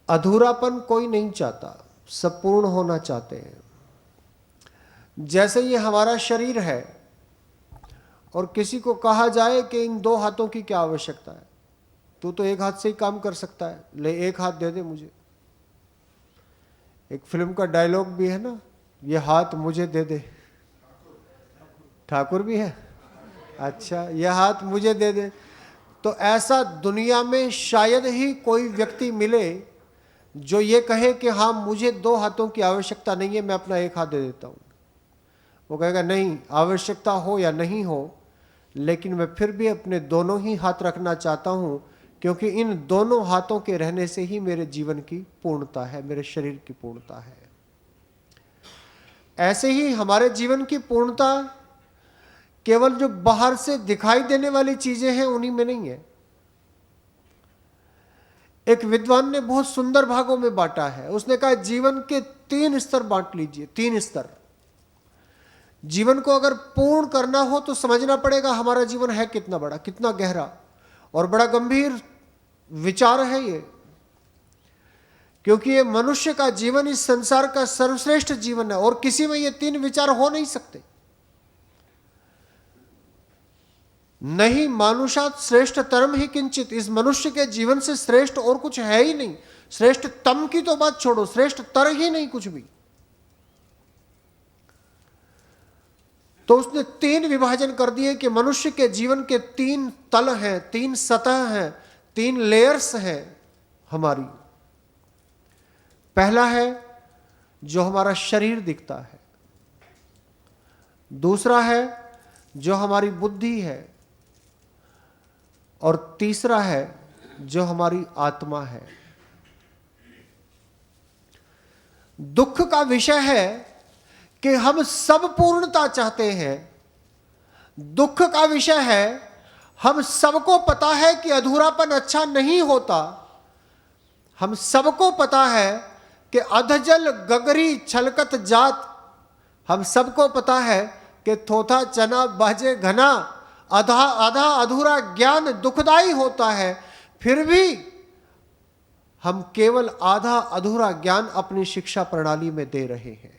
अधूरापन कोई नहीं चाहता, सब पूर्ण होना चाहते हैं। जैसे ये हमारा शरीर है और किसी को कहा जाए कि इन 2 हाथों की क्या आवश्यकता है, तू तो एक हाथ से ही काम कर सकता है, ले एक हाथ दे दे मुझे। एक फिल्म का डायलॉग भी है ना, ये हाथ मुझे दे दे। ठाकुर भी है, अच्छा, यह हाथ मुझे दे दे। तो ऐसा दुनिया में शायद ही कोई व्यक्ति मिले जो ये कहे कि हाँ मुझे 2 हाथों की आवश्यकता नहीं है, मैं अपना एक हाथ दे देता हूँ। वो कहेगा नहीं, आवश्यकता हो या नहीं हो, लेकिन मैं फिर भी अपने दोनों ही हाथ रखना चाहता हूँ, क्योंकि इन दोनों हाथों के रहने से ही मेरे जीवन की पूर्णता है, मेरे शरीर की पूर्णता है। ऐसे ही हमारे जीवन की पूर्णता केवल जो बाहर से दिखाई देने वाली चीजें हैं उन्हीं में नहीं है। एक विद्वान ने बहुत सुंदर भागों में बांटा है। उसने कहा जीवन के 3 स्तर बांट लीजिए, 3 स्तर। जीवन को अगर पूर्ण करना हो तो समझना पड़ेगा हमारा जीवन है कितना बड़ा, कितना गहरा, और बड़ा गंभीर विचार है ये, क्योंकि ये मनुष्य का जीवन इस संसार का सर्वश्रेष्ठ जीवन है और किसी में ये 3 विचार हो नहीं सकते। नहीं मानुषात श्रेष्ठ तरम ही किंचित, इस मनुष्य के जीवन से श्रेष्ठ और कुछ है ही नहीं। श्रेष्ठ तम की तो बात छोड़ो, श्रेष्ठ तर ही नहीं कुछ भी। तो उसने 3 विभाजन कर दिए कि मनुष्य के जीवन के 3 तल हैं, 3 सतह हैं, 3 लेयर्स हैं हमारी। पहला है जो हमारा शरीर दिखता है, दूसरा है जो हमारी बुद्धि है, और तीसरा है जो हमारी आत्मा है। दुख का विषय है कि हम सब पूर्णता चाहते हैं। दुख का विषय है हम सबको पता है कि अधूरापन अच्छा नहीं होता। हम सबको पता है कि अधजल गगरी छलकत जात। हम सबको पता है कि थोथा चना बाजे घना। आधा आधा अधूरा ज्ञान दुखदाई होता है, फिर भी हम केवल आधा अधूरा ज्ञान अपनी शिक्षा प्रणाली में दे रहे हैं।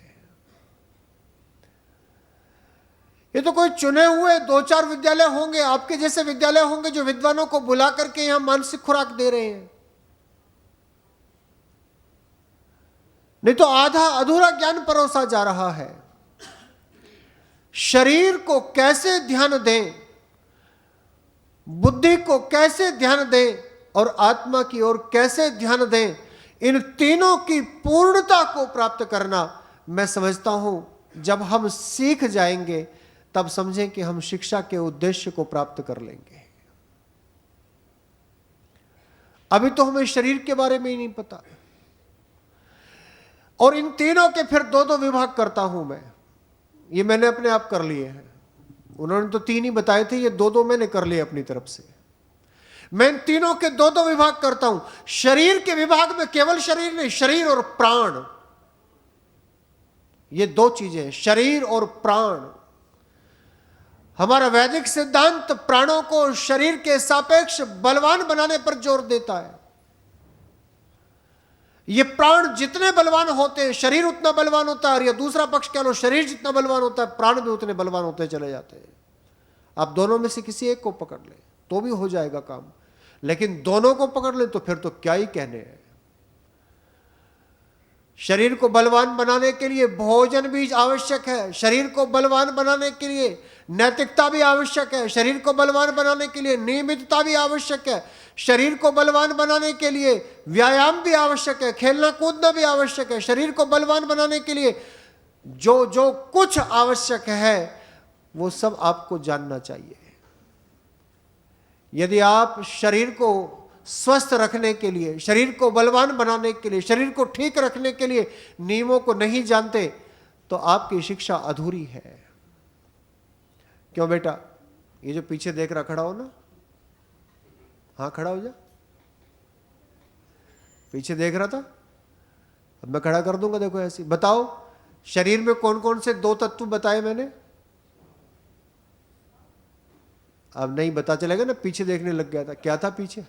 ये तो कोई चुने हुए 2-4 विद्यालय होंगे, आपके जैसे विद्यालय होंगे जो विद्वानों को बुला करके यहां मानसिक खुराक दे रहे हैं, नहीं तो आधा अधूरा ज्ञान परोसा जा रहा है। शरीर को कैसे ध्यान दें, बुद्धि को कैसे ध्यान दें और आत्मा की ओर कैसे ध्यान दें, इन तीनों की पूर्णता को प्राप्त करना, मैं समझता हूं जब हम सीख जाएंगे तब समझें कि हम शिक्षा के उद्देश्य को प्राप्त कर लेंगे। अभी तो हमें शरीर के बारे में ही नहीं पता, और इन तीनों के फिर 2-2 विभाग करता हूं मैं। ये मैंने अपने आप कर लिए हैं, उन्होंने तो 3 ही बताए थे, ये 2-2 मैंने कर लिए अपनी तरफ से। मैं इन तीनों के 2-2 विभाग करता हूं। शरीर के विभाग में केवल शरीर नहीं, शरीर और प्राण, ये 2 चीजें हैं, शरीर और प्राण। हमारा वैदिक सिद्धांत प्राणों को शरीर के सापेक्ष बलवान बनाने पर जोर देता है। ये प्राण जितने बलवान होते हैं शरीर उतना बलवान होता है, और या दूसरा पक्ष कह लो, शरीर जितना बलवान होता है प्राण भी उतने बलवान होते चले जाते हैं। आप दोनों में से किसी एक को पकड़ ले तो भी हो जाएगा काम, लेकिन दोनों को पकड़ ले तो फिर तो क्या ही कहने हैं। शरीर को बलवान बनाने के लिए भोजन भी आवश्यक है, शरीर को बलवान बनाने के लिए नैतिकता भी आवश्यक है, शरीर को बलवान बनाने के लिए नियमितता भी आवश्यक है, शरीर को बलवान बनाने के लिए व्यायाम भी आवश्यक है, खेलना कूदना भी आवश्यक है। शरीर को बलवान बनाने के लिए जो जो कुछ आवश्यक है वो सब आपको जानना चाहिए। यदि आप शरीर को स्वस्थ रखने के लिए, शरीर को बलवान बनाने के लिए, शरीर को ठीक रखने के लिए नियमों को नहीं जानते तो आपकी शिक्षा अधूरी है। क्यों बेटा, ये जो पीछे देख रहा, खड़ा हो ना, हाँ खड़ा हो जा। पीछे देख रहा था, अब मैं खड़ा कर दूंगा, देखो ऐसे। बताओ शरीर में कौन कौन से 2 तत्व बताए मैंने? अब नहीं बता चलेगा ना, पीछे देखने लग गया था। क्या था पीछे?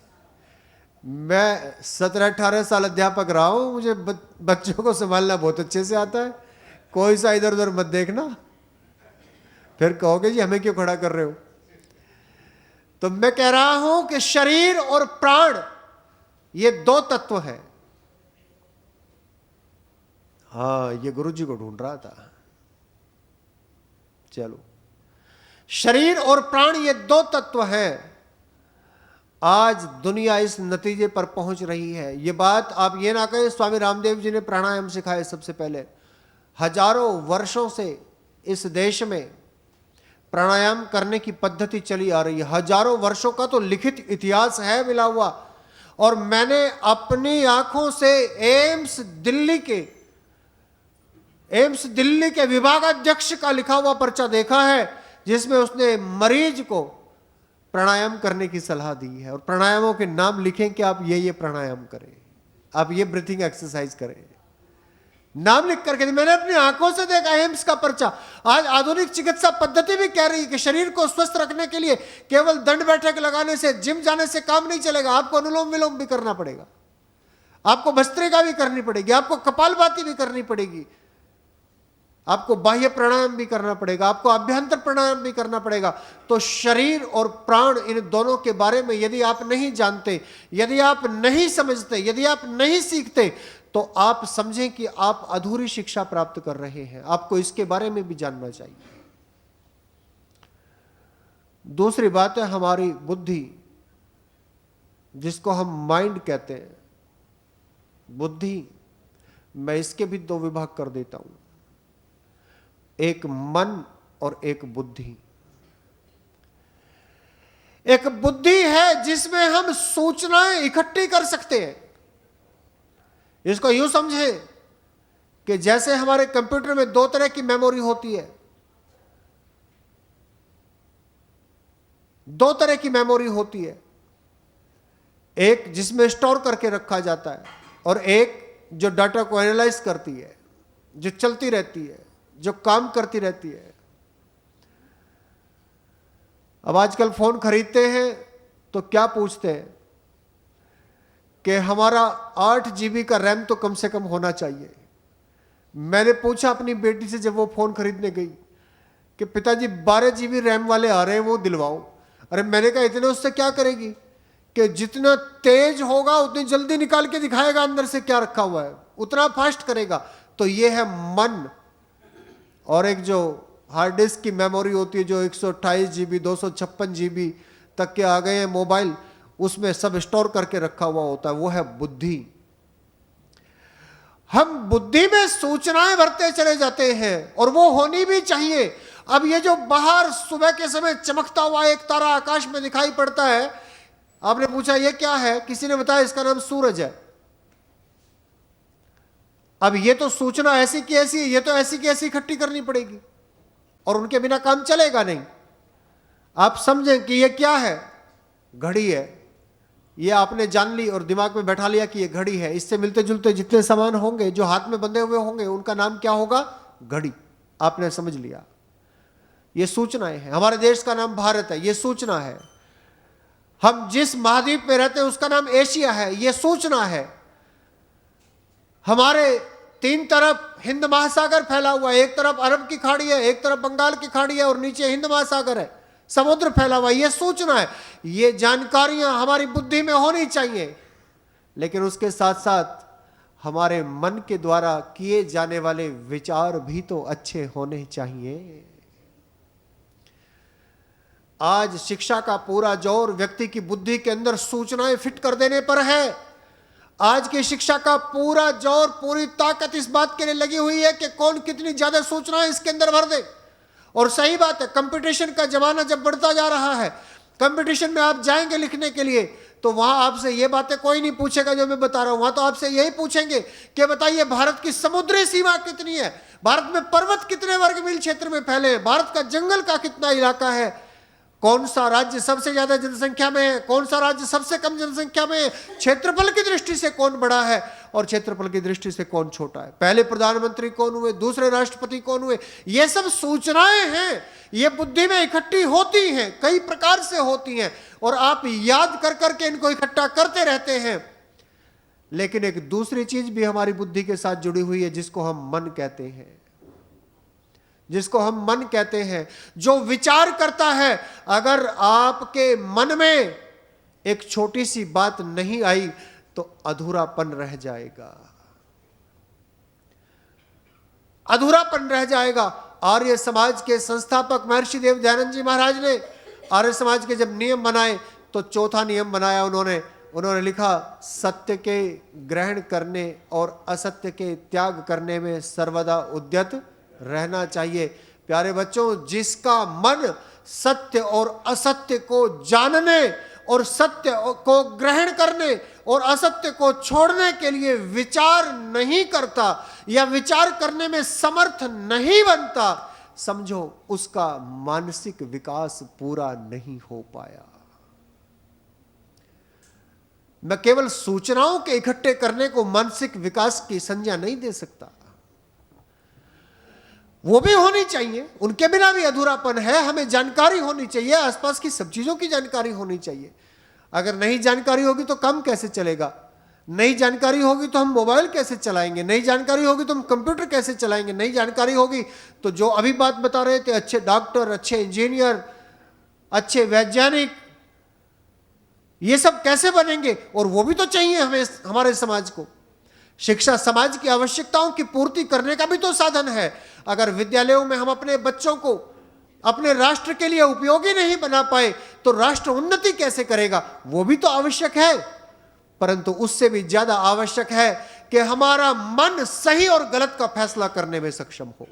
मैं 17-18 साल अध्यापक रहा हूं, मुझे बच्चों को संभालना बहुत अच्छे से आता है। कोई सा इधर उधर मत देखना, फिर कहोगे जी हमें क्यों खड़ा कर रहे हो। तो मैं कह रहा हूं कि शरीर और प्राण ये दो तत्व है। हाँ, ये गुरु जी को ढूंढ रहा था। चलो, शरीर और प्राण ये दो तत्व हैं। आज दुनिया इस नतीजे पर पहुंच रही है। ये बात आप ये ना कहें स्वामी रामदेव जी ने प्राणायाम सिखाए सबसे पहले। हजारों वर्षों से इस देश में प्राणायाम करने की पद्धति चली आ रही है। हजारों वर्षों का तो लिखित इतिहास है मिला हुआ। और मैंने अपनी आंखों से एम्स दिल्ली के विभागाध्यक्ष का लिखा हुआ पर्चा देखा है, जिसमें उसने मरीज को प्राणायाम करने की सलाह दी है। और प्राणायामों के नाम लिखें कि आप ये प्राणायाम करें, आप ये ब्रीथिंग एक्सरसाइज करें, नाम लिख करके। मैंने अपनी आंखों से देखा एम्स का पर्चा। आज आधुनिक चिकित्सा पद्धति भी कह रही है कि शरीर को स्वस्थ रखने के लिए केवल दंड बैठक लगाने से, जिम जाने से काम नहीं चलेगा। आपको अनुलोम विलोम भी करना पड़ेगा, आपको भस्त्रिका भी करनी पड़ेगी, आपको कपालभाति भी करनी पड़ेगी, आपको बाह्य प्राणायाम भी करना पड़ेगा, आपको अभ्यंतर प्राणायाम भी करना पड़ेगा। तो शरीर और प्राण, इन दोनों के बारे में यदि आप नहीं जानते, यदि आप नहीं समझते, यदि आप नहीं सीखते, तो आप समझें कि आप अधूरी शिक्षा प्राप्त कर रहे हैं। आपको इसके बारे में भी जानना चाहिए। दूसरी बात है हमारी बुद्धि, जिसको हम माइंड कहते हैं। बुद्धि, मैं इसके भी दो विभाग कर देता हूं, एक मन और एक बुद्धि। एक बुद्धि है जिसमें हम सूचनाएं इकट्ठी कर सकते हैं। इसको यूं समझे कि जैसे हमारे कंप्यूटर में दो तरह की मेमोरी होती है, दो तरह की मेमोरी होती है। एक जिसमें स्टोर करके रखा जाता है, और एक जो डाटा को एनालाइज करती है, जो चलती रहती है, जो काम करती रहती है। अब आजकल फोन खरीदते हैं तो क्या पूछते हैं कि हमारा 8 GB का रैम तो कम से कम होना चाहिए। मैंने पूछा अपनी बेटी से जब वो फोन खरीदने गई कि पिताजी 12 GB रैम वाले आ रहे हैं, वो दिलवाओ। अरे मैंने कहा इतने उससे क्या करेगी कि जितना तेज होगा उतनी जल्दी निकाल के दिखाएगा अंदर से क्या रखा हुआ है, उतना फास्ट करेगा। तो ये है मन। और एक जो हार्ड डिस्क की मेमोरी होती है, जो 128 GB 256 GB तक के आ गए हैं मोबाइल, उसमें सब स्टोर करके रखा हुआ होता है, वो है बुद्धि। हम बुद्धि में सूचनाएं भरते चले जाते हैं, और वो होनी भी चाहिए। अब ये जो बाहर सुबह के समय चमकता हुआ एक तारा आकाश में दिखाई पड़ता है, आपने पूछा ये क्या है, किसी ने बताया इसका नाम सूरज है। अब ये तो सूचना ऐसी की ऐसी है, ये तो ऐसी की ऐसी इकट्ठी करनी पड़ेगी, और उनके बिना काम चलेगा नहीं। आप समझें कि ये क्या है, घड़ी है। ये आपने जान ली और दिमाग में बैठा लिया कि ये घड़ी है। इससे मिलते जुलते जितने सामान होंगे जो हाथ में बंधे हुए होंगे, उनका नाम क्या होगा, घड़ी। आपने समझ लिया, ये सूचनाएं हैं। हमारे देश का नाम भारत है, ये सूचना है। हम जिस महाद्वीप में रहते हैं उसका नाम एशिया है, ये सूचना है। हमारे 3 तरफ हिंद महासागर फैला हुआ है, एक तरफ अरब की खाड़ी है, एक तरफ बंगाल की खाड़ी है, और नीचे हिंद महासागर है, समुद्र फैला हुआ है। ये सूचना है। ये जानकारियां हमारी बुद्धि में होनी चाहिए, लेकिन उसके साथ साथ हमारे मन के द्वारा किए जाने वाले विचार भी तो अच्छे होने चाहिए। आज शिक्षा का पूरा जोर व्यक्ति की बुद्धि के अंदर सूचनाएं फिट कर देने पर है। आज की शिक्षा का पूरा जोर, पूरी ताकत इस बात के लिए लगी हुई है कि कौन कितनी ज्यादा सूचनाएं इसके अंदर भर दे। और सही बात है, कंपटीशन का जमाना जब बढ़ता जा रहा है, कंपटीशन में आप जाएंगे लिखने के लिए, तो वहां आपसे ये बातें कोई नहीं पूछेगा जो मैं बता रहा हूं। वहां तो आपसे यही पूछेंगे कि बताइए भारत की समुद्री सीमा कितनी है, भारत में पर्वत कितने वर्ग मील क्षेत्र में फैले हैं, भारत का जंगल का कितना इलाका है, कौन सा राज्य सबसे ज्यादा जनसंख्या में है, कौन सा राज्य सबसे कम जनसंख्या में है, क्षेत्रफल की दृष्टि से कौन बड़ा है। और क्षेत्रफल की दृष्टि से कौन छोटा है, पहले प्रधानमंत्री कौन हुए, दूसरे राष्ट्रपति कौन हुए, ये सब सूचनाएं हैं, ये बुद्धि में इकट्ठी होती हैं, कई प्रकार से होती हैं, और आप याद कर करके इनको इकट्ठा करते रहते हैं। लेकिन एक दूसरी चीज भी हमारी बुद्धि के साथ जुड़ी हुई है, जिसको हम मन कहते हैं, जिसको हम मन कहते हैं, जो विचार करता है। अगर आपके मन में एक छोटी सी बात नहीं आई तो अधूरापन रह जाएगा, अधूरापन रह जाएगा। आर्य समाज के संस्थापक महर्षि देव दयानंद जी महाराज ने आर्य समाज के जब नियम बनाए तो चौथा नियम बनाया उन्होंने लिखा, सत्य के ग्रहण करने और असत्य के त्याग करने में सर्वदा उद्यत रहना चाहिए। प्यारे बच्चों, जिसका मन सत्य और असत्य को जानने और सत्य को ग्रहण करने और असत्य को छोड़ने के लिए विचार नहीं करता या विचार करने में समर्थ नहीं बनता, समझो उसका मानसिक विकास पूरा नहीं हो पाया। मैं केवल सूचनाओं के इकट्ठे करने को मानसिक विकास की संज्ञा नहीं दे सकता, वो भी होनी चाहिए, उनके बिना भी अधूरापन है। हमें जानकारी होनी चाहिए, आसपास की सब चीजों की जानकारी होनी चाहिए। अगर नहीं जानकारी होगी तो काम कैसे चलेगा, नई जानकारी होगी तो हम मोबाइल कैसे चलाएंगे, नई जानकारी होगी तो हम कंप्यूटर कैसे चलाएंगे, नई जानकारी होगी तो जो अभी बात बता रहे थे, अच्छे डॉक्टर, अच्छे इंजीनियर, अच्छे वैज्ञानिक, ये सब कैसे बनेंगे। और वो भी तो चाहिए हमें, हमारे समाज को। शिक्षा समाज की आवश्यकताओं की पूर्ति करने का भी तो साधन है। अगर विद्यालयों में हम अपने बच्चों को अपने राष्ट्र के लिए उपयोगी नहीं बना पाए तो राष्ट्र उन्नति कैसे करेगा, वो भी तो आवश्यक है। परंतु उससे भी ज्यादा आवश्यक है कि हमारा मन सही और गलत का फैसला करने में सक्षम हो।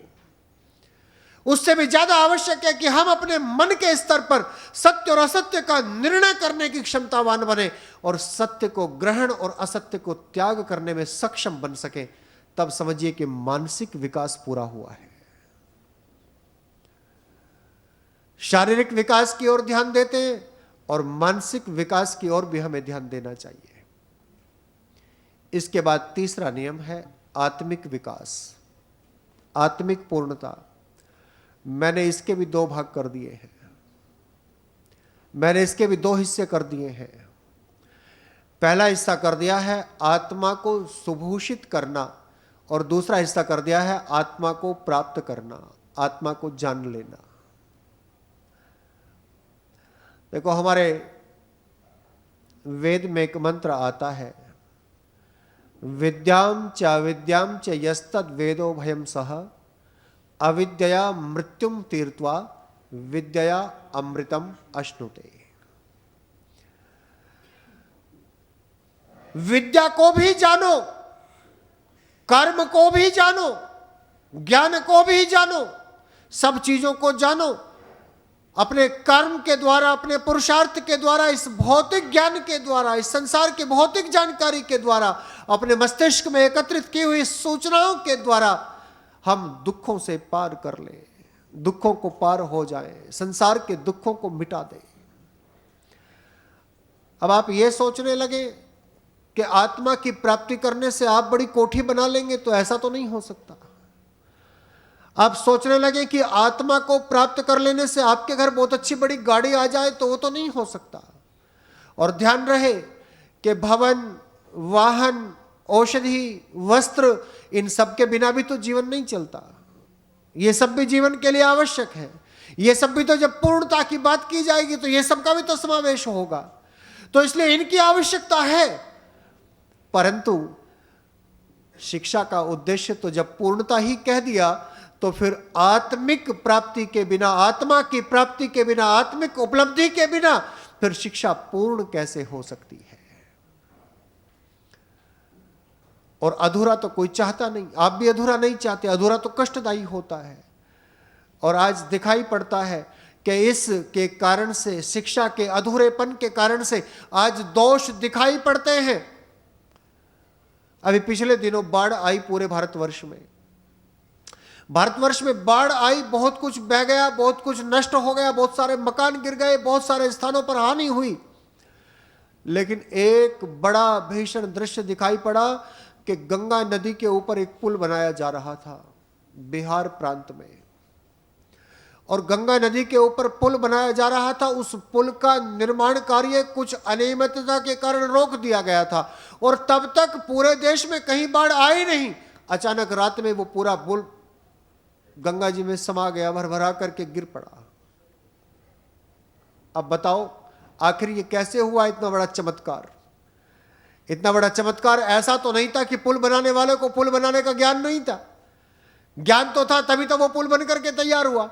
उससे भी ज्यादा आवश्यक है कि हम अपने मन के स्तर पर सत्य और असत्य का निर्णय करने की क्षमतावान बने और सत्य को ग्रहण और असत्य को त्याग करने में सक्षम बन सके। तब समझिए कि मानसिक विकास पूरा हुआ है। शारीरिक विकास की ओर ध्यान देते हैं और मानसिक विकास की ओर भी हमें ध्यान देना चाहिए। इसके बाद तीसरा नियम है आत्मिक विकास, आत्मिक पूर्णता। मैंने इसके भी दो भाग कर दिए हैं, मैंने इसके भी दो हिस्से कर दिए हैं। पहला हिस्सा कर दिया है आत्मा को सुभूषित करना और दूसरा हिस्सा कर दिया है आत्मा को प्राप्त करना, आत्मा को जान लेना। देखो, हमारे वेद में एक मंत्र आता है, विद्याम च अविद्याम च यस्तद वेदो भयम सह अविद्या मृत्युम तीर्त्वा विद्या अमृतम अश्नुते। विद्या को भी जानो, कर्म को भी जानो, ज्ञान को भी जानो, सब चीजों को जानो। अपने कर्म के द्वारा, अपने पुरुषार्थ के द्वारा, इस भौतिक ज्ञान के द्वारा, इस संसार की भौतिक जानकारी के द्वारा, अपने मस्तिष्क में एकत्रित की हुई सूचनाओं के द्वारा हम दुखों से पार कर ले, दुखों को पार हो जाए, संसार के दुखों को मिटा दे। अब आप ये सोचने लगे कि आत्मा की प्राप्ति करने से आप बड़ी कोठी बना लेंगे, तो ऐसा तो नहीं हो सकता। आप सोचने लगे कि आत्मा को प्राप्त कर लेने से आपके घर बहुत अच्छी बड़ी गाड़ी आ जाए, तो वो तो नहीं हो सकता। और ध्यान रहे कि भवन, वाहन, औषधि, वस्त्र, इन सब के बिना भी तो जीवन नहीं चलता। ये सब भी जीवन के लिए आवश्यक है। ये सब भी तो जब पूर्णता की बात की जाएगी तो ये सब का भी तो समावेश होगा। तो इसलिए इनकी आवश्यकता है। परंतु शिक्षा का उद्देश्य तो जब पूर्णता ही कह दिया, तो फिर आत्मिक प्राप्ति के बिना, आत्मा की प्राप्ति के बिना, आत्मिक उपलब्धि के बिना फिर शिक्षा पूर्ण कैसे हो सकती है। और अधूरा तो कोई चाहता नहीं, आप भी अधूरा नहीं चाहते। अधूरा तो कष्टदायी होता है। और आज दिखाई पड़ता है कि इसके कारण से, शिक्षा के अधूरेपन के कारण से आज दोष दिखाई पड़ते हैं। अभी पिछले दिनों बाढ़ आई पूरे भारतवर्ष में। भारतवर्ष में बाढ़ आई, बहुत कुछ बह गया, बहुत कुछ नष्ट हो गया, बहुत सारे मकान गिर गए, बहुत सारे स्थानों पर हानि हुई। लेकिन एक बड़ा भीषण दृश्य दिखाई पड़ा कि गंगा नदी के ऊपर एक पुल बनाया जा रहा था बिहार प्रांत में, और गंगा नदी के ऊपर पुल बनाया जा रहा था। उस पुल का निर्माण कार्य कुछ अनियमितता के कारण रोक दिया गया था, और तब तक पूरे देश में कहीं बाढ़ आई नहीं। अचानक रात में वो पूरा पुल गंगा जी में समा गया, भरभरा करके गिर पड़ा। अब बताओ आखिर ये कैसे हुआ इतना बड़ा चमत्कार? इतना बड़ा चमत्कार ऐसा तो नहीं था कि पुल बनाने वाले को पुल बनाने का ज्ञान नहीं था। ज्ञान तो था, तभी तो वो पुल बन करके तैयार हुआ।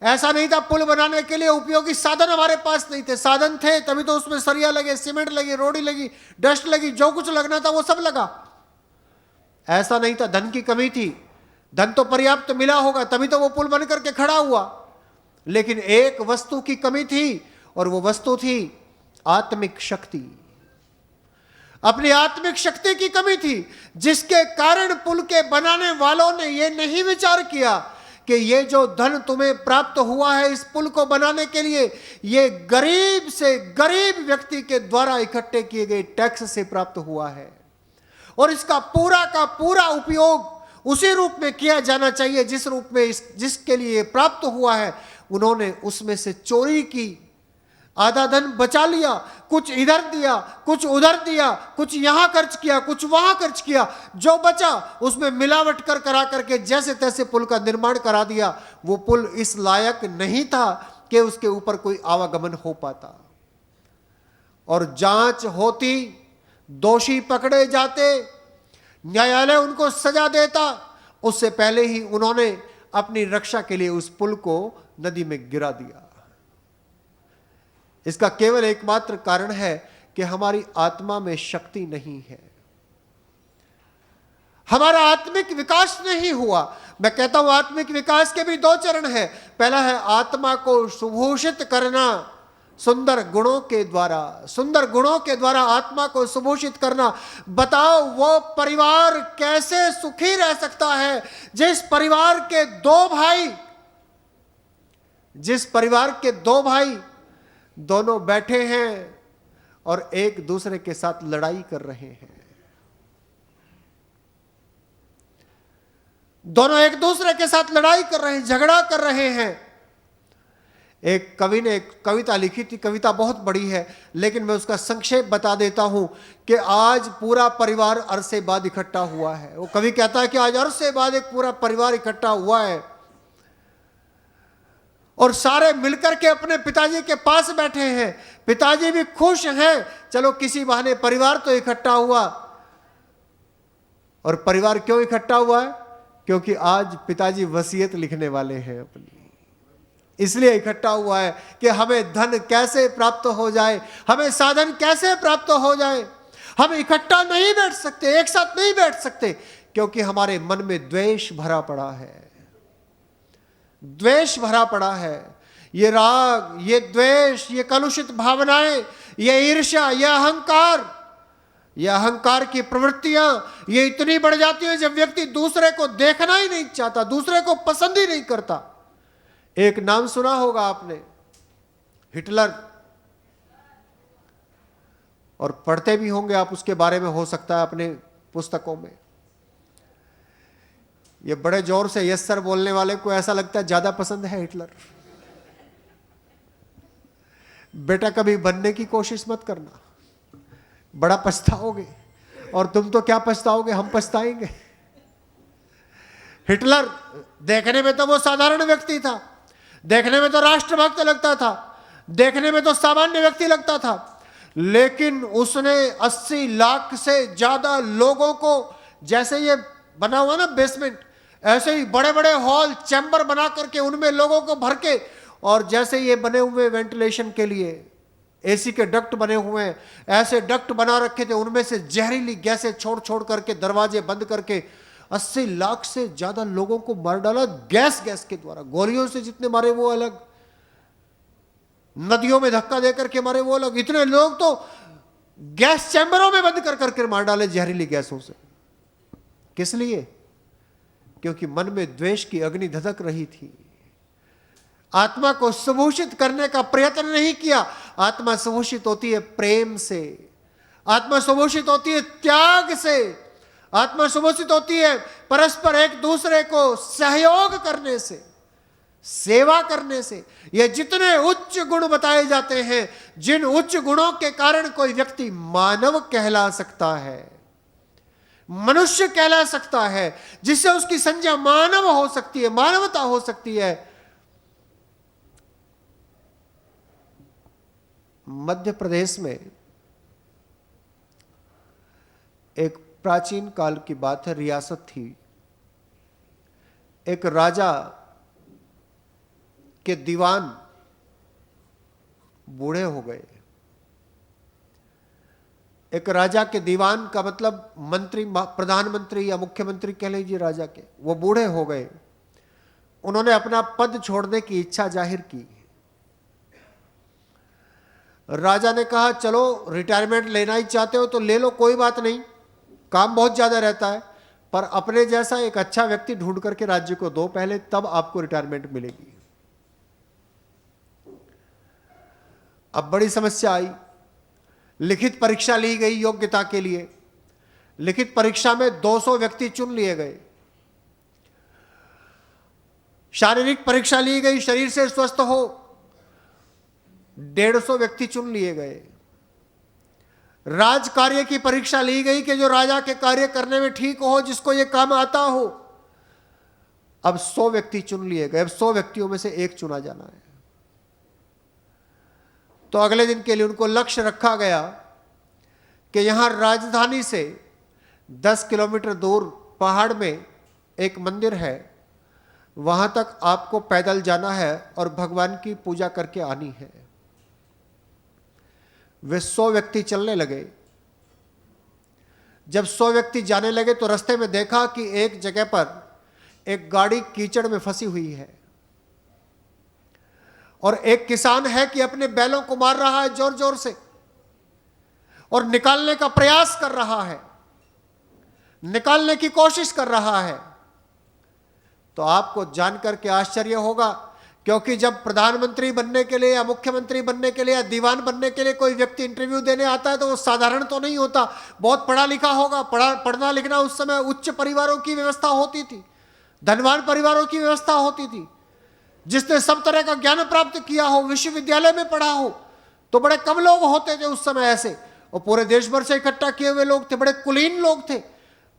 ऐसा नहीं था पुल बनाने के लिए उपयोगी साधन हमारे पास नहीं थे। साधन थे तभी तो उसमें सरिया लगे, सीमेंट लगी, रोड़ी लगी, डस्ट लगी, जो कुछ लगना था वो सब लगा। ऐसा नहीं था धन की कमी थी, धन तो पर्याप्त मिला होगा तभी तो वो पुल बन करके खड़ा हुआ। लेकिन एक वस्तु की कमी थी, और वो वस्तु थी आत्मिक शक्ति। अपनी आत्मिक शक्ति की कमी थी, जिसके कारण पुल के बनाने वालों ने यह नहीं विचार किया कि ये जो धन तुम्हें प्राप्त हुआ है इस पुल को बनाने के लिए, ये गरीब से गरीब व्यक्ति के द्वारा इकट्ठे किए गए टैक्स से प्राप्त हुआ है, और इसका पूरा का पूरा उपयोग उसी रूप में किया जाना चाहिए जिस रूप में जिसके लिए प्राप्त हुआ है। उन्होंने उसमें से चोरी की, आधा धन बचा लिया, कुछ इधर दिया, कुछ उधर दिया, कुछ यहां खर्च किया, कुछ वहां खर्च किया, जो बचा उसमें मिलावट करा करके जैसे तैसे पुल का निर्माण करा दिया। वो पुल इस लायक नहीं था कि उसके ऊपर कोई आवागमन हो पाता, और जांच होती, दोषी पकड़े जाते, न्यायालय उनको सजा देता, उससे पहले ही उन्होंने अपनी रक्षा के लिए उस पुल को नदी में गिरा दिया। इसका केवल एकमात्र कारण है कि हमारी आत्मा में शक्ति नहीं है, हमारा आत्मिक विकास नहीं हुआ। मैं कहता हूं आत्मिक विकास के भी दो चरण हैं। पहला है आत्मा को सुभूषित करना सुंदर गुणों के द्वारा, सुंदर गुणों के द्वारा आत्मा को सुभूषित करना। बताओ वो परिवार कैसे सुखी रह सकता है जिस परिवार के दो भाई दोनों बैठे हैं और एक दूसरे के साथ लड़ाई कर रहे हैं, दोनों एक दूसरे के साथ लड़ाई कर रहे हैं, झगड़ा कर रहे हैं। एक कवि ने एक कविता लिखी थी, कविता बहुत बड़ी है लेकिन मैं उसका संक्षेप बता देता हूं कि आज पूरा परिवार अरसे बाद इकट्ठा हुआ है। वो कवि कहता है कि आज अरसे बाद एक पूरा परिवार इकट्ठा हुआ है और सारे मिलकर के अपने पिताजी के पास बैठे हैं। पिताजी भी खुश हैं, चलो किसी बहाने परिवार तो इकट्ठा हुआ। और परिवार क्यों इकट्ठा हुआ है? क्योंकि आज पिताजी वसीयत लिखने वाले हैं अपनी, इसलिए इकट्ठा हुआ है कि हमें धन कैसे प्राप्त हो जाए, हमें साधन कैसे प्राप्त हो जाए। हम इकट्ठा नहीं बैठ सकते, एक साथ नहीं बैठ सकते, क्योंकि हमारे मन में द्वेष भरा पड़ा है, द्वेष भरा पड़ा है। ये राग, ये द्वेष, ये कलुषित भावनाएं, ये ईर्ष्या, ये अहंकार की प्रवृत्तियां ये इतनी बढ़ जाती है जब व्यक्ति दूसरे को देखना ही नहीं चाहता, दूसरे को पसंद ही नहीं करता। एक नाम सुना होगा आपने, हिटलर, और पढ़ते भी होंगे आप उसके बारे में, हो सकता है अपने पुस्तकों में। ये बड़े जोर से यस सर बोलने वाले को ऐसा लगता है ज्यादा पसंद है हिटलर। बेटा कभी बनने की कोशिश मत करना, बड़ा पछताओगे। और तुम तो क्या पछताओगे, हम पछताएंगे। हिटलर देखने में तो वो साधारण व्यक्ति था, देखने में तो राष्ट्रभक्त लगता था, देखने में तो सामान्य व्यक्ति लगता था, लेकिन उसने 80 लाख से ज्यादा लोगों को, जैसे ये बना हुआ ना बेसमेंट, ऐसे ही बड़े बड़े हॉल, चैम्बर बना करके उनमें लोगों को भर के, और जैसे ये बने हुए वेंटिलेशन के लिए एसी के डक्ट बने हुए हैं, ऐसे डक्ट बना रखे थे, उनमें से जहरीली गैसें छोड़ छोड़ करके, दरवाजे बंद करके 80 लाख से ज्यादा लोगों को मार डाला गैस के द्वारा। गोलियों से जितने मारे वो अलग, नदियों में धक्का देकर के मारे वो अलग। इतने लोग तो गैस चैम्बरों में बंद कर करके मार डाले जहरीली गैसों से। किस लिए? क्योंकि मन में द्वेष की अग्नि धधक रही थी। आत्मा को सुभूषित करने का प्रयत्न नहीं किया। आत्मा सुभूषित होती है प्रेम से, आत्मा सुभूषित होती है त्याग से, आत्मा सुपोषित होती है परस्पर एक दूसरे को सहयोग करने से, सेवा करने से। ये जितने उच्च गुण बताए जाते हैं, जिन उच्च गुणों के कारण कोई व्यक्ति मानव कहला सकता है, मनुष्य कहला सकता है, जिससे उसकी संज्ञा मानव हो सकती है, मानवता हो सकती है। मध्य प्रदेश में एक प्राचीन काल की बात है, रियासत थी। एक राजा के दीवान बूढ़े हो गए। एक राजा के दीवान का मतलब मंत्री, प्रधानमंत्री या मुख्यमंत्री कह लीजिए राजा के, वो बूढ़े हो गए। उन्होंने अपना पद छोड़ने की इच्छा जाहिर की। राजा ने कहा चलो रिटायरमेंट लेना ही चाहते हो तो ले लो, कोई बात नहीं, काम बहुत ज्यादा रहता है, पर अपने जैसा एक अच्छा व्यक्ति ढूंढ करके राज्य को दो पहले, तब आपको रिटायरमेंट मिलेगी। अब बड़ी समस्या आई। लिखित परीक्षा ली गई योग्यता के लिए। लिखित परीक्षा में 200 व्यक्ति चुन लिए गए। शारीरिक परीक्षा ली गई, शरीर से स्वस्थ हो 150 व्यक्ति चुन लिए गए। राज कार्य की परीक्षा ली गई कि जो राजा के कार्य करने में ठीक हो, जिसको ये काम आता हो। अब 100 व्यक्ति चुन लिए गए। अब 100 व्यक्तियों में से एक चुना जाना है। तो अगले दिन के लिए उनको लक्ष्य रखा गया कि यहां राजधानी से 10 किलोमीटर दूर पहाड़ में एक मंदिर है, वहां तक आपको पैदल जाना है और भगवान की पूजा करके आनी है। वे 100 व्यक्ति चलने लगे। जब 100 व्यक्ति जाने लगे तो रास्ते में देखा कि एक जगह पर एक गाड़ी कीचड़ में फंसी हुई है और एक किसान है कि अपने बैलों को मार रहा है जोर जोर से और निकालने का प्रयास कर रहा है, निकालने की कोशिश कर रहा है। तो आपको जानकर के आश्चर्य होगा, क्योंकि जब प्रधानमंत्री बनने के लिए या मुख्यमंत्री बनने के लिए या दीवान बनने के लिए कोई व्यक्ति इंटरव्यू देने आता है तो वो साधारण तो नहीं होता, बहुत पढ़ा लिखा होगा। पढ़ना लिखना उस समय उच्च परिवारों की व्यवस्था होती थी, धनवान परिवारों की व्यवस्था होती थी। जिसने सब तरह का ज्ञान प्राप्त किया हो, विश्वविद्यालय में पढ़ा हो, तो बड़े कम लोग होते थे उस समय ऐसे। और पूरे देश भर से इकट्ठा किए हुए लोग थे, बड़े कुलीन लोग थे,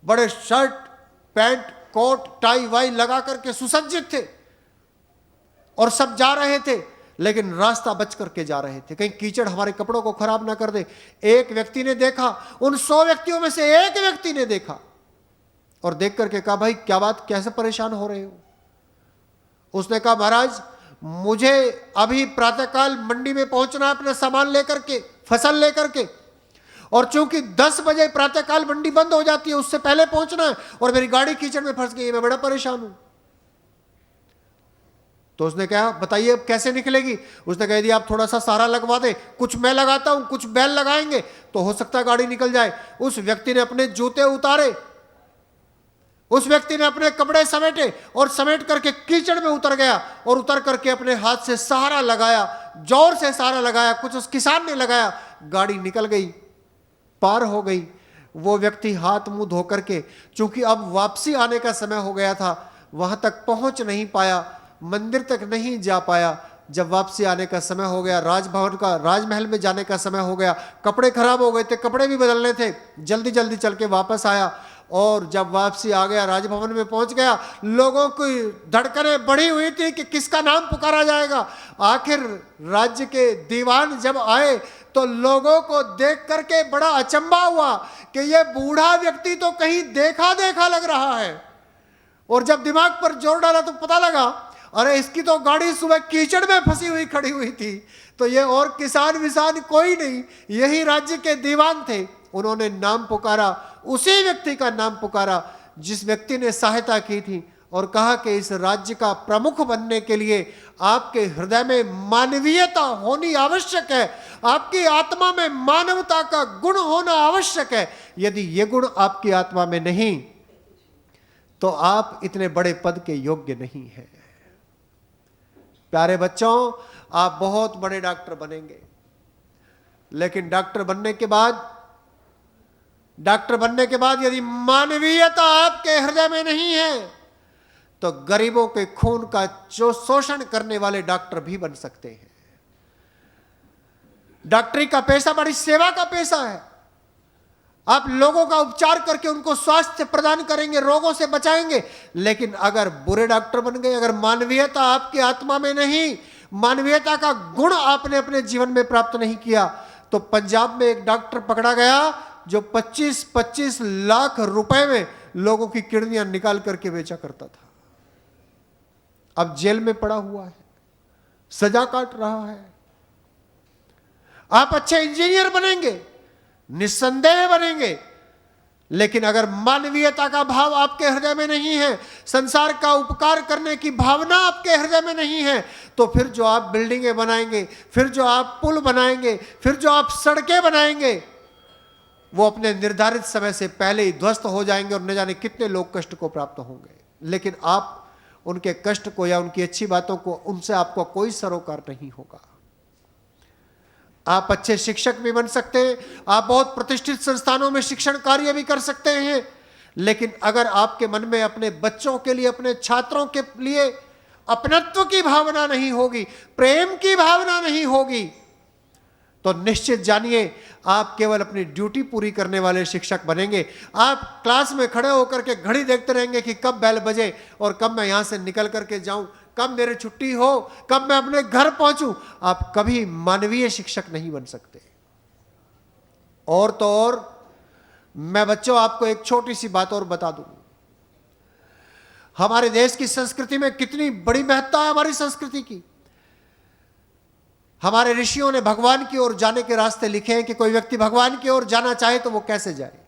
बड़े शर्ट पैंट कोट टाई वाई लगा करके सुसज्जित थे और सब जा रहे थे, लेकिन रास्ता बच करके जा रहे थे, कहीं कीचड़ हमारे कपड़ों को खराब ना कर दे। एक व्यक्ति ने देखा, उन 100 व्यक्तियों में से एक व्यक्ति ने देखा और देख करके कहा, भाई क्या बात, कैसे परेशान हो रहे हो? उसने कहा, महाराज मुझे अभी प्रातःकाल मंडी में पहुंचना है अपना सामान लेकर के, फसल लेकर के, और चूंकि 10 बजे प्रातःकाल मंडी बंद हो जाती है, उससे पहले पहुंचना है और मेरी गाड़ी कीचड़ में फंस गई है, मैं बड़ा परेशान हूं। तो उसने कहा, बताइए अब कैसे निकलेगी? उसने कह दिया, आप थोड़ा सा सहारा लगवा दे, कुछ मैं लगाता हूं, कुछ बैल लगाएंगे तो हो सकता है गाड़ी निकल जाए। उस व्यक्ति ने अपने जूते उतारे, उस व्यक्ति ने अपने कपड़े समेटे और समेट करके कीचड़ में उतर गया और उतर करके अपने हाथ से सहारा लगाया, जोर से सहारा लगाया, कुछ उस किसान ने लगाया, गाड़ी निकल गई, पार हो गई। वो व्यक्ति हाथ मुंह धो करके, चूंकि अब वापसी आने का समय हो गया था, वहां तक पहुंच नहीं पाया, मंदिर तक नहीं जा पाया। जब वापसी आने का समय हो गया, राजभवन का, राजमहल में जाने का समय हो गया, कपड़े खराब हो गए थे, कपड़े भी बदलने थे, जल्दी जल्दी चल के वापस आया और जब वापसी आ गया, राजभवन में पहुंच गया, लोगों की धड़कनें बढ़ी हुई थी कि किसका नाम पुकारा जाएगा। आखिर राज्य के दीवान जब आए तो लोगों को देख करके बड़ा अचंभा हुआ कि ये बूढ़ा व्यक्ति तो कहीं देखा देखा लग रहा है। और जब दिमाग पर जोर डाला तो पता लगा, अरे इसकी तो गाड़ी सुबह कीचड़ में फंसी हुई खड़ी हुई थी। तो ये और किसान विसान कोई नहीं, यही राज्य के दीवान थे। उन्होंने नाम पुकारा, उसी व्यक्ति का नाम पुकारा जिस व्यक्ति ने सहायता की थी, और कहा कि इस राज्य का प्रमुख बनने के लिए आपके हृदय में मानवीयता होनी आवश्यक है, आपकी आत्मा में मानवता का गुण होना आवश्यक है। यदि ये गुण आपकी आत्मा में नहीं तो आप इतने बड़े पद के योग्य नहीं हैं। प्यारे बच्चों, आप बहुत बड़े डॉक्टर बनेंगे, लेकिन डॉक्टर बनने के बाद डॉक्टर बनने के बाद यदि मानवीयता आपके हृदय में नहीं है तो गरीबों के खून का जो शोषण करने वाले डॉक्टर भी बन सकते हैं। डॉक्टरी का पेशा बड़ी सेवा का पेशा है। आप लोगों का उपचार करके उनको स्वास्थ्य प्रदान करेंगे, रोगों से बचाएंगे। लेकिन अगर बुरे डॉक्टर बन गए, अगर मानवीयता आपकी आत्मा में नहीं, मानवीयता का गुण आपने अपने जीवन में प्राप्त नहीं किया, तो पंजाब में एक डॉक्टर पकड़ा गया जो 25-25 लाख रुपए में लोगों की किडनियां निकाल करके बेचा करता था। अब जेल में पड़ा हुआ है, सजा काट रहा है। आप अच्छे इंजीनियर बनेंगे, निस्संदेह बनेंगे, लेकिन अगर मानवीयता का भाव आपके हृदय में नहीं है, संसार का उपकार करने की भावना आपके हृदय में नहीं है, तो फिर जो आप बिल्डिंगें बनाएंगे, फिर जो आप पुल बनाएंगे, फिर जो आप सड़कें बनाएंगे, वो अपने निर्धारित समय से पहले ही ध्वस्त हो जाएंगे और न जाने कितने लोग कष्ट को प्राप्त होंगे। लेकिन आप उनके कष्ट को या उनकी अच्छी बातों को, उनसे आपको कोई सरोकार नहीं होगा। आप अच्छे शिक्षक भी बन सकते हैं, आप बहुत प्रतिष्ठित संस्थानों में शिक्षण कार्य भी कर सकते हैं, लेकिन अगर आपके मन में अपने बच्चों के लिए, अपने छात्रों के लिए अपनत्व की भावना नहीं होगी, प्रेम की भावना नहीं होगी, तो निश्चित जानिए आप केवल अपनी ड्यूटी पूरी करने वाले शिक्षक बनेंगे। आप क्लास में खड़े होकर के घड़ी देखते रहेंगे कि कब बेल बजे और कब मैं यहां से निकल करके जाऊं, कब मेरी छुट्टी हो, कब मैं अपने घर पहुंचूं। आप कभी मानवीय शिक्षक नहीं बन सकते। और तो और मैं बच्चों आपको एक छोटी सी बात और बता दूं, हमारे देश की संस्कृति में कितनी बड़ी महत्ता है हमारी संस्कृति की। हमारे ऋषियों ने भगवान की ओर जाने के रास्ते लिखे हैं कि कोई व्यक्ति भगवान की ओर जाना चाहे तो वो कैसे जाए।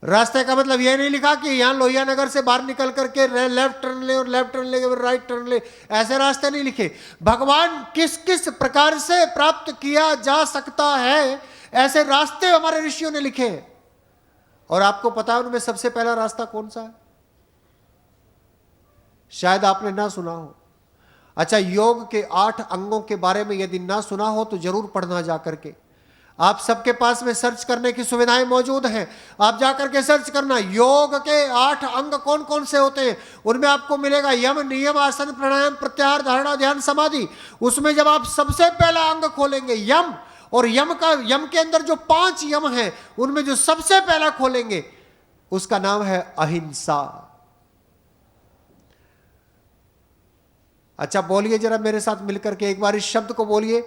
रास्ते का मतलब यह नहीं लिखा कि यहां लोहिया नगर से बाहर निकल करके लेफ्ट टर्न ले और लेफ्ट टर्न ले और राइट टर्न ले, ऐसे रास्ते नहीं लिखे। भगवान किस किस प्रकार से प्राप्त किया जा सकता है, ऐसे रास्ते हमारे ऋषियों ने लिखे हैं। और आपको पता है उनमें सबसे पहला रास्ता कौन सा है? शायद आपने ना सुना हो। अच्छा, योग के 8 अंगों के बारे में यदि ना सुना हो तो जरूर पढ़ना जाकर के। आप सबके पास में सर्च करने की सुविधाएं मौजूद हैं, आप जाकर के सर्च करना योग के 8 अंग कौन कौन से होते हैं। उनमें आपको मिलेगा यम, नियम, आसन, प्राणायाम, प्रत्याहार, धारणा, ध्यान, समाधि। उसमें जब आप सबसे पहला अंग खोलेंगे यम, और यम के अंदर जो 5 यम हैं उनमें जो सबसे पहला खोलेंगे उसका नाम है अहिंसा। अच्छा, बोलिए जरा मेरे साथ मिलकर के एक बार इस शब्द को बोलिए।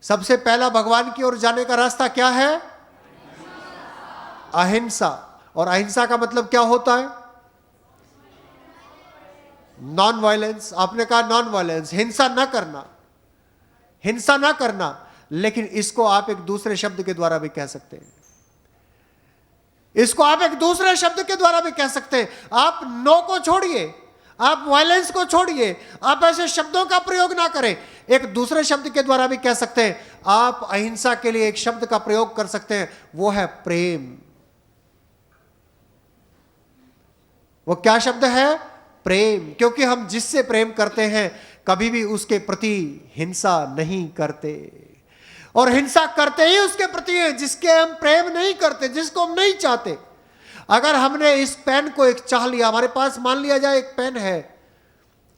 सबसे पहला भगवान की ओर जाने का रास्ता क्या है? अहिंसा। और अहिंसा का मतलब क्या होता है? Non violence. आपने कहा नॉन वायलेंस, हिंसा ना करना, हिंसा ना करना। लेकिन इसको आप एक दूसरे शब्द के द्वारा भी कह सकते हैं, इसको आप एक दूसरे शब्द के द्वारा भी कह सकते हैं। आप नो को छोड़िए, आप वायलेंस को छोड़िए, आप ऐसे शब्दों का प्रयोग ना करें। एक दूसरे शब्द के द्वारा भी कह सकते हैं। आप अहिंसा के लिए एक शब्द का प्रयोग कर सकते हैं, वो है प्रेम। वो क्या शब्द है? प्रेम। क्योंकि हम जिससे प्रेम करते हैं कभी भी उसके प्रति हिंसा नहीं करते, और हिंसा करते ही उसके प्रति है जिसके हम प्रेम नहीं करते, जिसको हम नहीं चाहते। अगर हमने इस पेन को एक चाह लिया, हमारे पास मान लिया जाए एक पेन है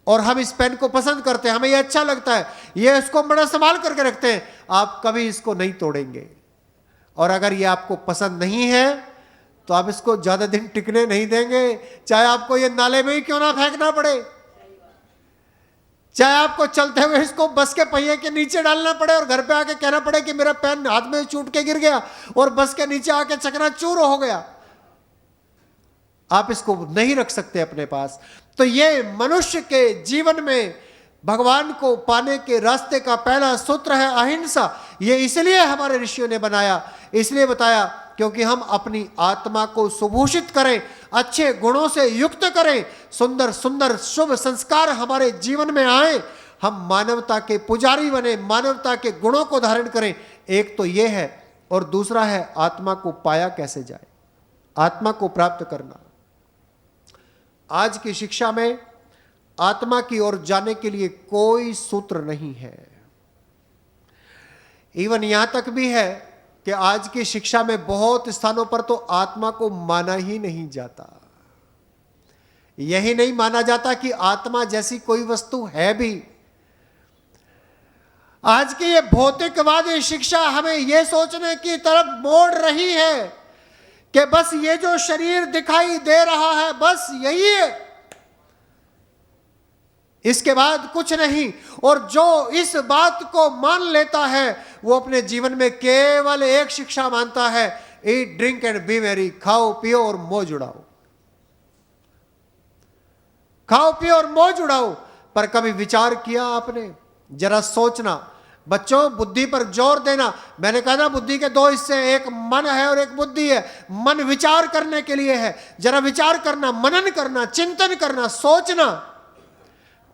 और हम इस पेन को पसंद करते हैं, हमें ये अच्छा लगता है, ये इसको बड़ा संभाल करके रखते हैं, आप कभी इसको नहीं तोड़ेंगे। और अगर ये आपको पसंद नहीं है तो आप इसको ज्यादा दिन टिकने नहीं देंगे, चाहे आपको ये नाले में ही क्यों ना फेंकना पड़े, चाहे आपको चलते हुए इसको बस के पहिए के नीचे डालना पड़े और घर पे आके कहना पड़े कि मेरा पेन हाथ में छूट के गिर गया और बस के नीचे आके चकनाचूर हो गया, आप इसको नहीं रख सकते अपने पास। तो ये मनुष्य के जीवन में भगवान को पाने के रास्ते का पहला सूत्र है अहिंसा। ये इसलिए हमारे ऋषियों ने बनाया, इसलिए बताया क्योंकि हम अपनी आत्मा को सुभूषित करें, अच्छे गुणों से युक्त करें, सुंदर सुंदर शुभ संस्कार हमारे जीवन में आए, हम मानवता के पुजारी बने, मानवता के गुणों को धारण करें। एक तो ये है, और दूसरा है आत्मा को पाया कैसे जाए, आत्मा को प्राप्त करना। आज की शिक्षा में आत्मा की ओर जाने के लिए कोई सूत्र नहीं है। इवन यहां तक भी है कि आज की शिक्षा में बहुत स्थानों पर तो आत्मा को माना ही नहीं जाता। यही नहीं माना जाता कि आत्मा जैसी कोई वस्तु है भी। आज की ये भौतिकवादी शिक्षा हमें यह सोचने की तरफ मोड़ रही है कि बस ये जो शरीर दिखाई दे रहा है बस यही है, इसके बाद कुछ नहीं। और जो इस बात को मान लेता है वो अपने जीवन में केवल एक शिक्षा मानता है, eat drink and B Mary, खाओ पियो और मौज उड़ाओ, खाओ पियो और मौज उड़ाओ। पर कभी विचार किया आपने? जरा सोचना बच्चों, बुद्धि पर जोर देना। मैंने कहा ना बुद्धि के दो हिस्से, एक मन है और एक बुद्धि है। मन विचार करने के लिए है। जरा विचार करना, मनन करना, चिंतन करना, सोचना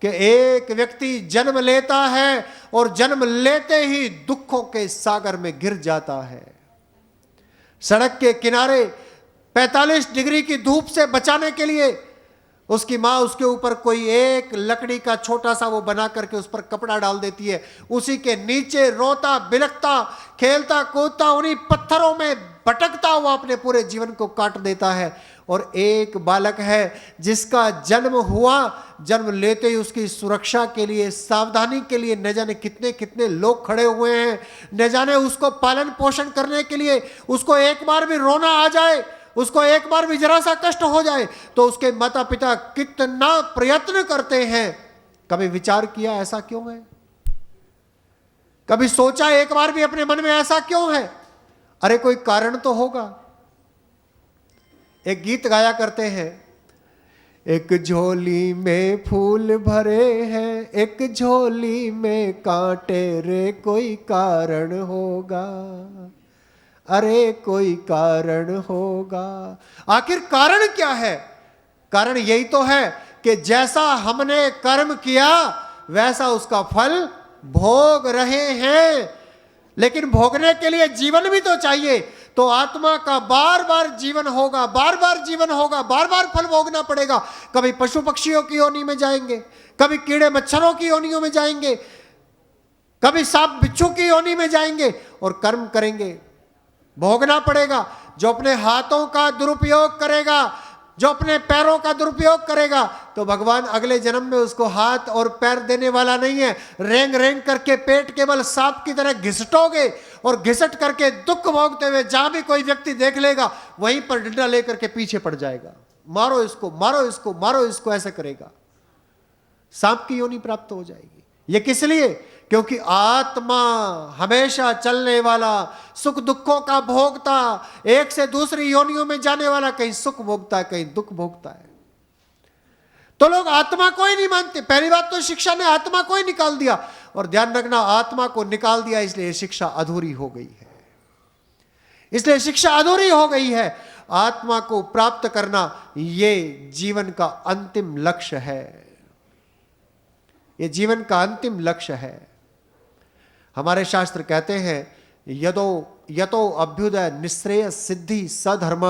कि एक व्यक्ति जन्म लेता है और जन्म लेते ही दुखों के सागर में गिर जाता है। सड़क के किनारे 45 डिग्री की धूप से बचाने के लिए उसकी माँ उसके ऊपर कोई एक लकड़ी का छोटा सा वो बना करके उस पर कपड़ा डाल देती है। उसी के नीचे रोता बिलखता खेलता कूदता उन्हीं पत्थरों में भटकता हुआ अपने पूरे जीवन को काट देता है। और एक बालक है जिसका जन्म हुआ, जन्म लेते ही उसकी सुरक्षा के लिए, सावधानी के लिए न जाने कितने कितने लोग खड़े हुए हैं। न जाने उसको पालन पोषण करने के लिए, उसको एक बार भी रोना आ जाए, उसको एक बार भी जरा सा कष्ट हो जाए तो उसके माता पिता कितना प्रयत्न करते हैं। कभी विचार किया ऐसा क्यों है? कभी सोचा एक बार भी अपने मन में ऐसा क्यों है? अरे कोई कारण तो होगा। एक गीत गाया करते हैं, एक झोली में फूल भरे हैं, एक झोली में कांटे रे, कोई कारण होगा, अरे कोई कारण होगा। आखिर कारण क्या है? कारण यही तो है कि जैसा हमने कर्म किया वैसा उसका फल भोग रहे हैं। लेकिन भोगने के लिए जीवन भी तो चाहिए। तो आत्मा का बार बार जीवन होगा, बार बार जीवन होगा, बार बार फल भोगना पड़ेगा। कभी पशु पक्षियों की योनि में जाएंगे, कभी कीड़े मच्छरों की योनियों में जाएंगे, कभी सांप बिच्छू की योनि में जाएंगे और कर्म करेंगे, भोगना पड़ेगा। जो अपने हाथों का दुरुपयोग करेगा, जो अपने पैरों का दुरुपयोग करेगा, तो भगवान अगले जन्म में उसको हाथ और पैर देने वाला नहीं है। रेंग रेंग करके पेट केवल सांप की तरह घिसटोगे और घिसट करके दुख भोगते हुए जहां भी कोई व्यक्ति देख लेगा वहीं पर डंडा लेकर के पीछे पड़ जाएगा, मारो इसको, मारो इसको, मारो इसको, ऐसे करेगा। सांप की योनि प्राप्त हो जाएगी। ये किस लिए? क्योंकि आत्मा हमेशा चलने वाला, सुख दुखों का भोगता, एक से दूसरी योनियों में जाने वाला, कहीं सुख भोगता है कहीं दुख भोगता है। तो लोग आत्मा को ही नहीं मानते। पहली बात तो शिक्षा ने आत्मा को ही निकाल दिया, और ध्यान रखना आत्मा को निकाल दिया इसलिए शिक्षा अधूरी हो गई है। इसलिए शिक्षा अधूरी हो गई है। आत्मा को प्राप्त करना ये जीवन का अंतिम लक्ष्य है। ये जीवन का अंतिम लक्ष्य है। हमारे शास्त्र कहते हैं यतो अभ्युदय निश्रेय सिद्धि सधर्म,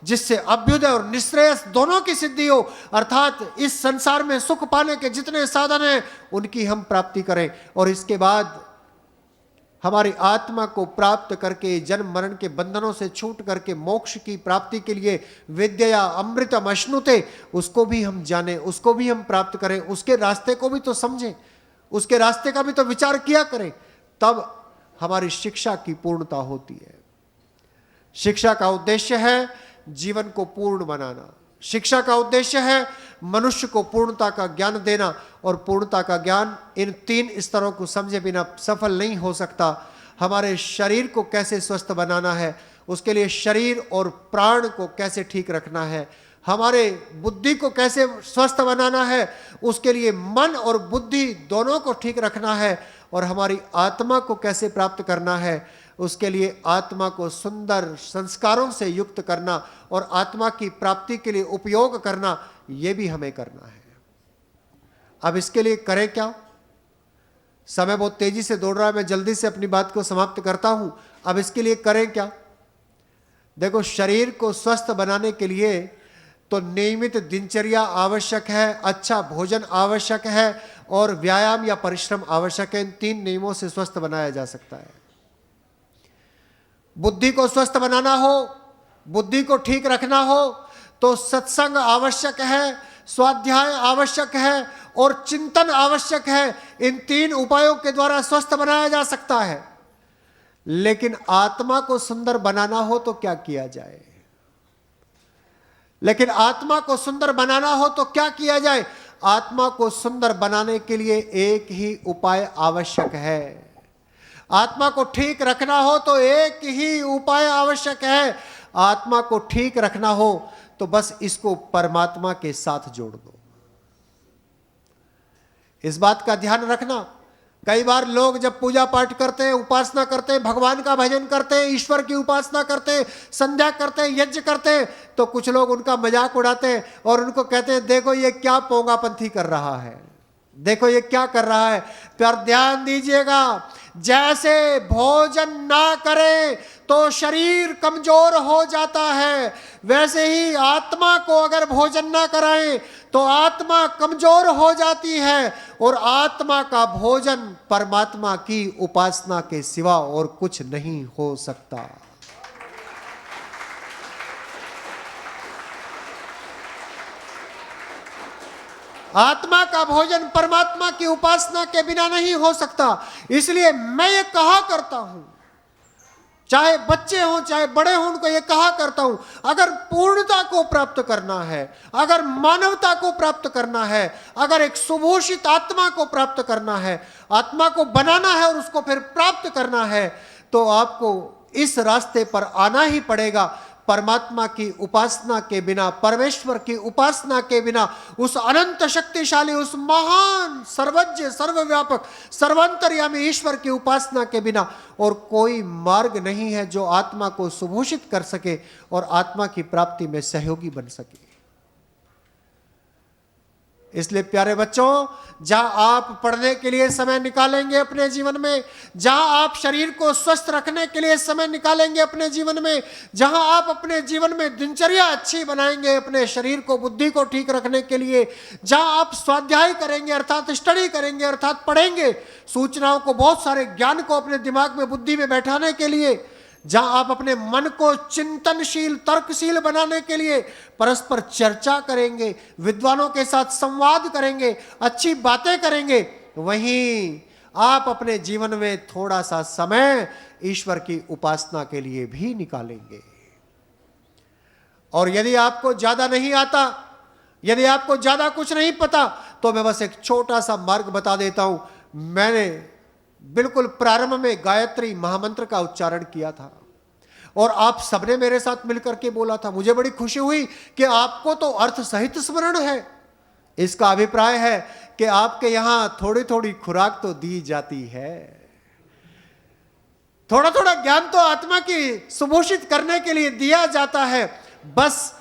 जिससे अभ्युदय और निश्रेयस दोनों की सिद्धि हो, अर्थात इस संसार में सुख पाने के जितने साधन हैं उनकी हम प्राप्ति करें, और इसके बाद हमारी आत्मा को प्राप्त करके जन्म मरण के बंधनों से छूट करके मोक्ष की प्राप्ति के लिए विद्या अमृतम अश्नुते, उसको भी हम जाने, उसको भी हम प्राप्त करें, उसके रास्ते को भी तो समझें, उसके रास्ते का भी तो विचार किया करें, तब हमारी शिक्षा की पूर्णता होती है। शिक्षा का उद्देश्य है जीवन को पूर्ण बनाना। शिक्षा का उद्देश्य है मनुष्य को पूर्णता का ज्ञान देना, और पूर्णता का ज्ञान इन 3 स्तरों को समझे बिना सफल नहीं हो सकता। हमारे शरीर को कैसे स्वस्थ बनाना है, उसके लिए शरीर और प्राण को कैसे ठीक रखना है, हमारे बुद्धि को कैसे स्वस्थ बनाना है, उसके लिए मन और बुद्धि दोनों को ठीक रखना है, और हमारी आत्मा को कैसे प्राप्त करना है, उसके लिए आत्मा को सुंदर संस्कारों से युक्त करना और आत्मा की प्राप्ति के लिए उपयोग करना, यह भी हमें करना है। अब इसके लिए करें क्या? समय बहुत तेजी से दौड़ रहा है, मैं जल्दी से अपनी बात को समाप्त करता हूं। अब इसके लिए करें क्या? देखो, शरीर को स्वस्थ बनाने के लिए तो नियमित दिनचर्या आवश्यक है, अच्छा भोजन आवश्यक है, और व्यायाम या परिश्रम आवश्यक है। इन 3 नियमों से स्वस्थ बनाया जा सकता है। बुद्धि को स्वस्थ बनाना हो, बुद्धि को ठीक रखना हो तो सत्संग आवश्यक है, स्वाध्याय आवश्यक है और चिंतन आवश्यक है। इन 3 उपायों के द्वारा स्वस्थ बनाया जा सकता है। लेकिन आत्मा को सुंदर बनाना हो तो क्या किया जाए? लेकिन आत्मा को सुंदर बनाना हो तो क्या किया जाए? आत्मा को सुंदर बनाने के लिए एक ही उपाय आवश्यक है। आत्मा को ठीक रखना हो तो एक ही उपाय आवश्यक है। आत्मा को ठीक रखना हो तो बस इसको परमात्मा के साथ जोड़ दो। इस बात का ध्यान रखना। कई बार लोग जब पूजा पाठ करते हैं, उपासना करते हैं, भगवान का भजन करते हैं, ईश्वर की उपासना करते हैं, संध्या करते हैं, यज्ञ करते हैं, तो कुछ लोग उनका मजाक उड़ाते हैं और उनको कहते हैं देखो ये क्या पोंगापंथी कर रहा है, देखो ये क्या कर रहा है। पर ध्यान दीजिएगा, जैसे भोजन ना करें तो शरीर कमजोर हो जाता है, वैसे ही आत्मा को अगर भोजन ना कराएं तो आत्मा कमजोर हो जाती है। और आत्मा का भोजन परमात्मा की उपासना के सिवा और कुछ नहीं हो सकता। आत्मा का भोजन परमात्मा की उपासना के बिना नहीं हो सकता। इसलिए मैं ये कहा करता हूं, चाहे बच्चे हों चाहे बड़े हों, उनको ये कहा करता हूं, अगर पूर्णता को प्राप्त करना है, अगर मानवता को प्राप्त करना है, अगर एक सुभूषित आत्मा को प्राप्त करना है, आत्मा को बनाना है और उसको फिर प्राप्त करना है, तो आपको इस रास्ते पर आना ही पड़ेगा। परमात्मा की उपासना के बिना, परमेश्वर की उपासना के बिना, उस अनंत शक्तिशाली, उस महान, सर्वज्ञ, सर्वव्यापक, सर्वांतर्यामी ईश्वर की उपासना के बिना और कोई मार्ग नहीं है जो आत्मा को सुभूषित कर सके और आत्मा की प्राप्ति में सहयोगी बन सके। इसलिए प्यारे बच्चों, जहां आप पढ़ने के लिए समय निकालेंगे अपने जीवन में, जहां आप शरीर को स्वस्थ रखने के लिए समय निकालेंगे अपने जीवन में, जहां आप अपने जीवन में दिनचर्या अच्छी बनाएंगे अपने शरीर को, बुद्धि को ठीक रखने के लिए, जहां आप स्वाध्याय करेंगे अर्थात स्टडी करेंगे अर्थात पढ़ेंगे, सूचनाओं को, बहुत सारे ज्ञान को अपने दिमाग में, बुद्धि में बैठाने के लिए, जहां आप अपने मन को चिंतनशील, तर्कशील बनाने के लिए परस्पर चर्चा करेंगे, विद्वानों के साथ संवाद करेंगे, अच्छी बातें करेंगे, वहीं आप अपने जीवन में थोड़ा सा समय ईश्वर की उपासना के लिए भी निकालेंगे। और यदि आपको ज्यादा नहीं आता, यदि आपको ज्यादा कुछ नहीं पता, तो मैं बस एक छोटा सा मार्ग बता देता हूं। मैंने बिल्कुल प्रारंभ में गायत्री महामंत्र का उच्चारण किया था और आप सबने मेरे साथ मिलकर के बोला था। मुझे बड़ी खुशी हुई कि आपको तो अर्थ सहित स्मरण है। इसका अभिप्राय है कि आपके यहां थोड़ी थोड़ी खुराक तो दी जाती है, थोड़ा थोड़ा ज्ञान तो आत्मा की सुभूषित करने के लिए दिया जाता है। बस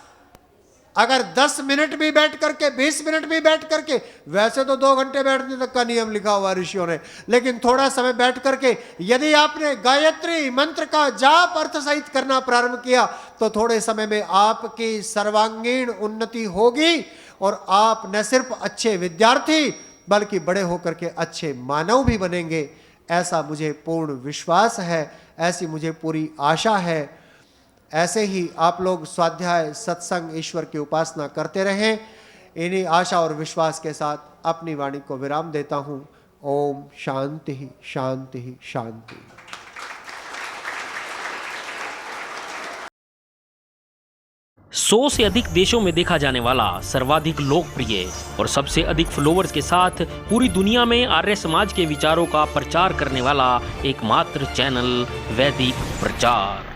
अगर 10 मिनट भी बैठ करके, 20 मिनट भी बैठ करके, वैसे तो 2 घंटे बैठने तक का नियम लिखा हुआ ऋषियों ने, लेकिन थोड़ा समय बैठ करके यदि आपने गायत्री मंत्र का जाप अर्थ सहित करना प्रारंभ किया तो थोड़े समय में आपकी सर्वांगीण उन्नति होगी और आप न सिर्फ अच्छे विद्यार्थी बल्कि बड़े होकर के अच्छे मानव भी बनेंगे। ऐसा मुझे पूर्ण विश्वास है, ऐसी मुझे पूरी आशा है। ऐसे ही आप लोग स्वाध्याय, सत्संग, ईश्वर की उपासना करते रहें। इन्हीं आशा और विश्वास के साथ अपनी वाणी को विराम देता हूं। ओम शांति ही शांति ही शांति। 100 से अधिक देशों में देखा जाने वाला सर्वाधिक लोकप्रिय और सबसे अधिक फॉलोअर्स के साथ पूरी दुनिया में आर्य समाज के विचारों का प्रचार करने वाला एकमात्र चैनल वैदिक प्रचार।